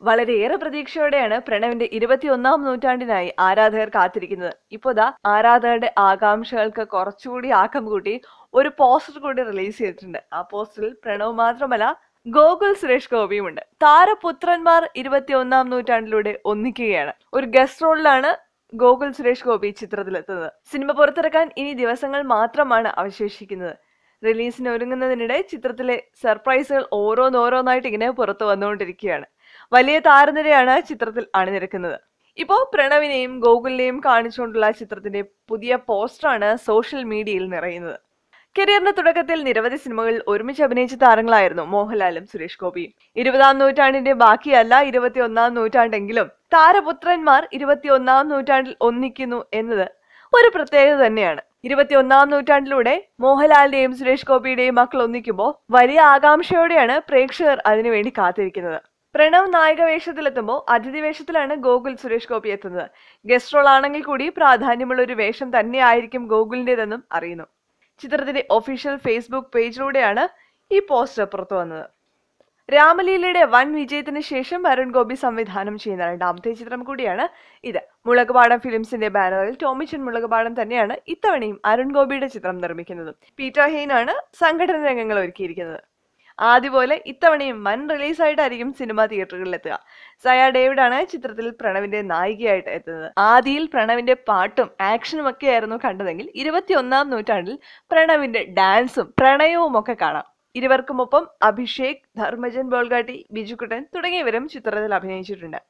വളരെയേറെ പ്രതീക്ഷയോടെയാണ് പ്രണവിന്റെ 21-ാം നൂറ്റാണ്ടിനായി ആരാധകർ കാത്തിരിക്കുന്നത്. ഇപ്പോതാ ആരാധകരുടെ ആകാംക്ഷകൾക്ക് കുറച്ചുകൂടി ആക്കം കൂട്ടി ഒരു പോസ്റ്റർ കൂടി റിലീസ് ചെയ്തിട്ടുണ്ട്. ആ പോസ്റ്ററിൽ പ്രണവ് മാത്രമല്ല ഗോകുൽ സുരേഷ് ഗോപിയുമുണ്ട്. താരപുത്രന്മാർ 21-ാം നൂറ്റാണ്ടിലൂടെ ഒന്നിക്കുകയാണ്. ഒരു ഗസ്റ്റ് റോളിലാണ് ഗോകുൽ സുരേഷ് ഗോപി ചിത്രത്തിലെത്തുന്നത്. സിനിമ പുറത്തിറക്കാൻ ഇനി ദിവസങ്ങൾ മാത്രമാണ് അവശേഷിക്കുന്നത്. റിലീസിന് ഒരുങ്ങുന്നതിനിടെ ചിത്രത്തിലെ സർപ്രൈസുകൾ ഓരോന്നോരോന്നായിട്ട് ഇങ്ങനെ പുറത്തു വന്നുകൊണ്ടിരിക്കുകയാണ്. വലിയ താരനിരയാണ് ചിത്രത്തിൽ അണിനിരക്കുന്നത്. ഇപ്പോ പ്രണവിനെയും ഗോകുലിനെയും കാണിച്ചുകൊണ്ടുള്ള ചിത്രത്തിന്റെ പുതിയ പോസ്റ്ററാണ് സോഷ്യൽ മീഡിയയിൽ നിറയുന്നത്. കരിയറിന്റെ തുടക്കത്തിൽ നിരവധി സിനിമകളിൽ ഒരുമിച്ച് അഭിനയിച്ച താരങ്ങളായിരുന്നു മോഹൻലാലും സുരേഷ് ഗോപിയും. 20-ാം നൂറ്റാണ്ടിന്റെ ബാക്കിയല്ല 21-ാം നൂറ്റാണ്ടെങ്കിലും താരപുത്രന്മാർ 21-ാം നൂറ്റാണ്ടിൽ ഒന്നിക്കുന്നു എന്നത് ഒരു പ്രത്യേകത തന്നെയാണ്. 21-ാം നൂറ്റാണ്ടിലൂടെ മോഹൻലാലിന്റെയും സുരേഷ് ഗോപിയുടെയും മക്കൾ ഒന്നിക്കുമ്പോൾ വലിയ ആകാംക്ഷയോടെയാണ് പ്രേക്ഷകർ അതിനുവേണ്ടി കാത്തിരിക്കുന്നത്. പ്രണവ് നായക വേഷത്തിലെത്തുമ്പോൾ അതിഥി വേഷത്തിലാണ് ഗോകുൽ സുരേഷ് ഗോപി എത്തുന്നത്. ഗസ്റ്റ് റോൾ ആണെങ്കിൽ കൂടി പ്രാധാന്യമുള്ള ഒരു വേഷം തന്നെയായിരിക്കും ഗോകുലിന്റേതെന്നും അറിയുന്നു. ചിത്രത്തിന്റെ ഒഫീഷ്യൽ ഫേസ്ബുക്ക് പേജിലൂടെയാണ് ഈ പോസ്റ്റർ പുറത്തു വന്നത്. രാമലീലയുടെ വൻ വിജയത്തിന് ശേഷം അരുൺ ഗോപി സംവിധാനം ചെയ്യുന്ന രണ്ടാമത്തെ ചിത്രം കൂടിയാണ് ഇത്. മുളകുപാടം ഫിലിംസിന്റെ ബാനറിൽ ടോമിച്ചൻ മുളകുപാടം തന്നെയാണ് ഇത്തവണയും അരുൺ ഗോപിയുടെ ചിത്രം നിർമ്മിക്കുന്നത്. പീറ്റർ ഹെയ്നാണ് സംഘടന രംഗങ്ങൾ ഒരുക്കിയിരിക്കുന്നത്. ആദ്യപോലെ ഇത്തവണയും വൻ റിലീസായിട്ടായിരിക്കും സിനിമ തിയേറ്ററുകളിൽ എത്തുക. സയ ഡേവിഡ് ആണ് ചിത്രത്തിൽ പ്രണവിന്റെ നായികയായിട്ട് എത്തുന്നത്. ആദിയിൽ പ്രണവിന്റെ പാട്ടും ആക്ഷനും ഒക്കെ ആയിരുന്നു കണ്ടതെങ്കിൽ 21-ാം നൂറ്റാണ്ടിൽ പ്രണവിന്റെ ഡാൻസും പ്രണയവും ഒക്കെ കാണാം. ഇരുവർക്കുമൊപ്പം അഭിഷേക്, ധർമ്മജൻ ബോൾഗാട്ടി, ബിജുക്കുട്ടൻ തുടങ്ങിയവരും ചിത്രത്തിൽ അഭിനയിച്ചിട്ടുണ്ട്.